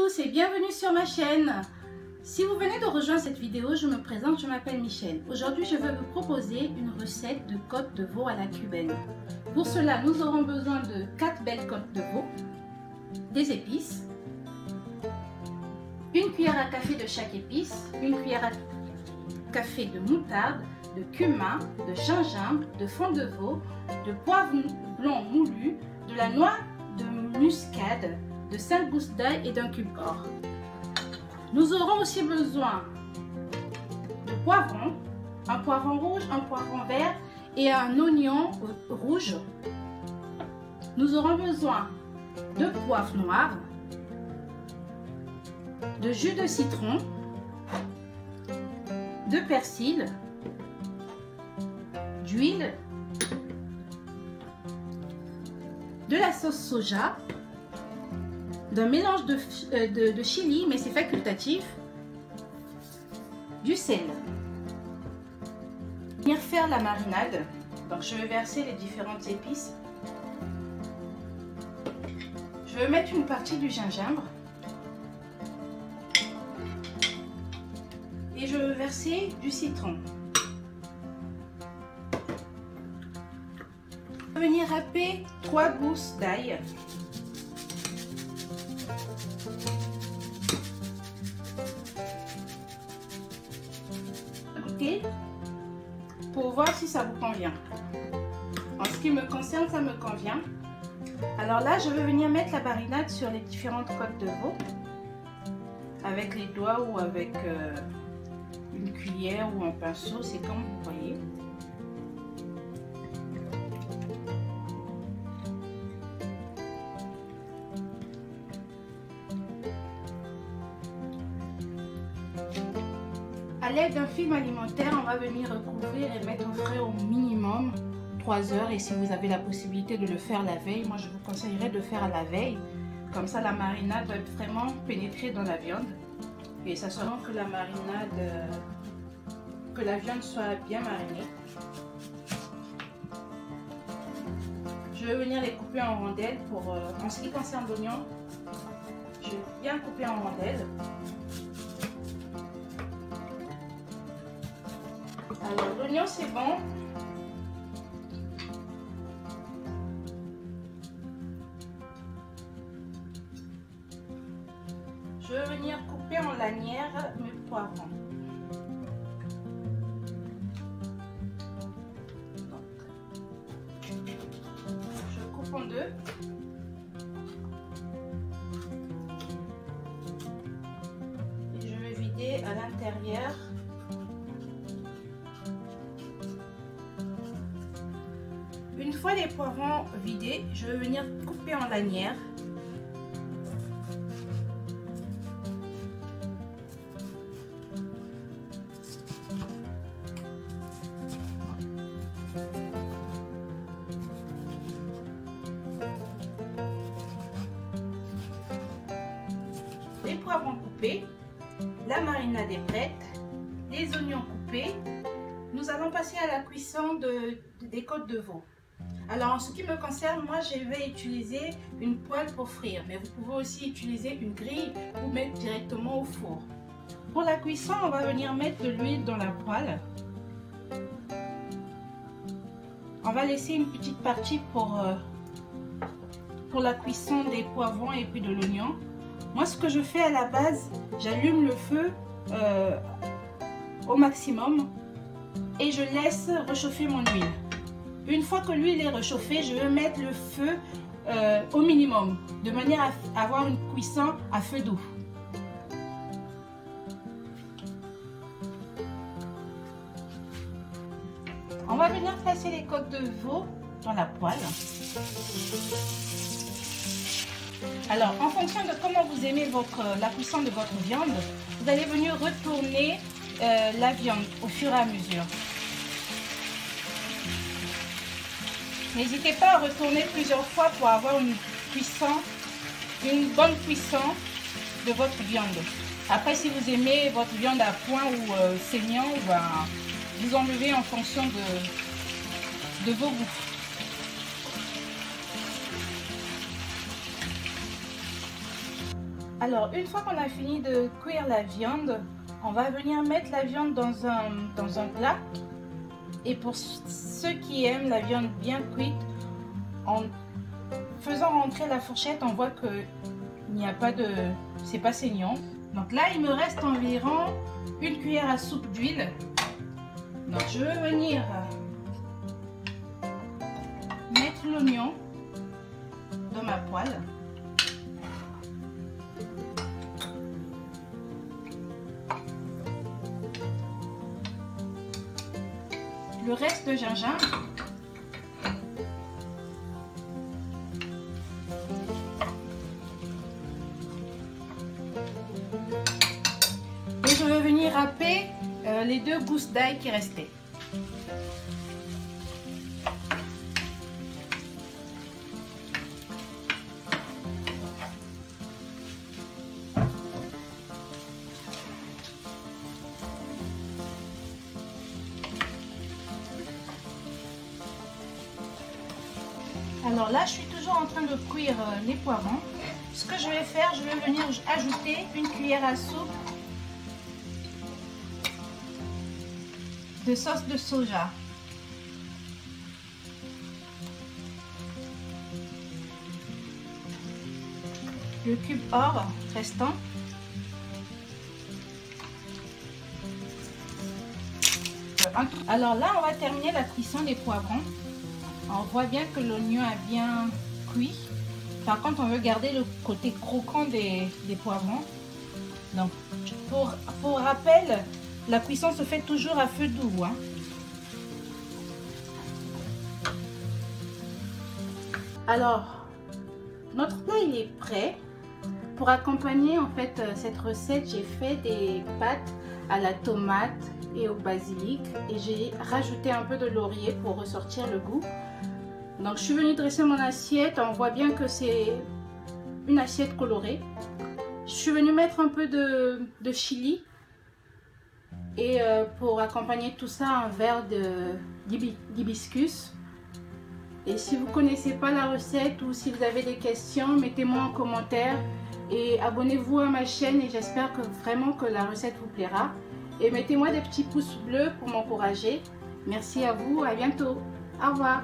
tous et bienvenue sur ma chaîne. Si vous venez de rejoindre cette vidéo, je me présente, je m'appelle Michel. Aujourd'hui, je vais vous proposer une recette de côte de veau à la cubaine. Pour cela, nous aurons besoin de 4 belles côtes de veau, des épices, une cuillère à café de chaque épice, une cuillère à café de moutarde, de cumin, de gingembre, de fond de veau, de poivre blanc moulu, de la noix de muscade, de 5 gousses d'ail et d'un cube or. Nous aurons aussi besoin de poivrons, un poivron rouge, un poivron vert et un oignon rouge. Nous aurons besoin de poivre noir, de jus de citron, de persil, d'huile, de la sauce soja, d'un mélange de chili, mais c'est facultatif, du sel. Venir faire la marinade. Donc je vais verser les différentes épices. Je vais mettre une partie du gingembre. Et je vais verser du citron. Je vais venir râper 3 gousses d'ail. Pour voir si ça vous convient. En ce qui me concerne, ça me convient. Alors là, je vais venir mettre la marinade sur les différentes côtes de veau avec les doigts ou avec une cuillère ou un pinceau, c'est comme vous voyez. À l'aide d'un film alimentaire, on va venir recouvrir et mettre au frais au minimum 3 heures. Et si vous avez la possibilité de le faire la veille, moi je vous conseillerais de faire à la veille. Comme ça, la marinade va être vraiment pénétrée dans la viande. Et ça sera que la marinade, que la viande soit bien marinée. Je vais venir les couper en rondelles. En ce qui concerne l'oignon, je vais bien couper en rondelles. Alors l'oignon c'est bon. Je vais venir couper en lanières mes poivrons. Donc, je coupe en deux. Et je vais vider à l'intérieur. Une fois les poivrons vidés, je vais venir couper en lanières. Les poivrons coupés, la marinade est prête, les oignons coupés. Nous allons passer à la cuisson des côtes de veau. Alors en ce qui me concerne, moi je vais utiliser une poêle pour frire, mais vous pouvez aussi utiliser une grille ou mettre directement au four. Pour la cuisson, on va venir mettre de l'huile dans la poêle. On va laisser une petite partie pour la cuisson des poivrons et puis de l'oignon. Moi ce que je fais à la base, j'allume le feu au maximum et je laisse réchauffer mon huile. Une fois que l'huile est réchauffée, je vais mettre le feu au minimum, de manière à avoir une cuisson à feu doux. On va venir placer les côtes de veau dans la poêle. Alors, en fonction de comment vous aimez la cuisson de votre viande, vous allez venir retourner la viande au fur et à mesure. N'hésitez pas à retourner plusieurs fois pour avoir une bonne cuisson de votre viande. Après, si vous aimez votre viande à point ou saignant, ben, vous enlevez en fonction de vos goûts. Alors, une fois qu'on a fini de cuire la viande, on va venir mettre la viande dans un plat. Et pour ceux qui aiment la viande bien cuite, en faisant rentrer la fourchette, on voit que il n'y a pas de... c'est pas saignant. Donc là, il me reste environ une cuillère à soupe d'huile. Donc je vais venir mettre l'oignon dans ma poêle. Le reste de gingembre. Et je vais venir râper les 2 gousses d'ail qui restaient. Alors là, je suis toujours en train de cuire les poivrons. Ce que je vais faire, je vais venir ajouter une cuillère à soupe de sauce de soja. Le cube or restant. Alors là, on va terminer la cuisson des poivrons. On voit bien que l'oignon a bien cuit. Par contre, on veut garder le côté croquant des poivrons. Donc, pour rappel, la cuisson se fait toujours à feu doux. Hein. Alors, notre plat il est prêt. Pour accompagner en fait cette recette, j'ai fait des pâtes à la tomate et au basilic et j'ai rajouté un peu de laurier pour ressortir le goût. Donc je suis venue dresser mon assiette, on voit bien que c'est une assiette colorée. Je suis venue mettre un peu de chili et pour accompagner tout ça un verre d'hibiscus. Et si vous ne connaissez pas la recette ou si vous avez des questions, mettez-moi en commentaire et abonnez-vous à ma chaîne et j'espère que vraiment que la recette vous plaira. Et mettez-moi des petits pouces bleus pour m'encourager. Merci à vous, à bientôt. Au revoir.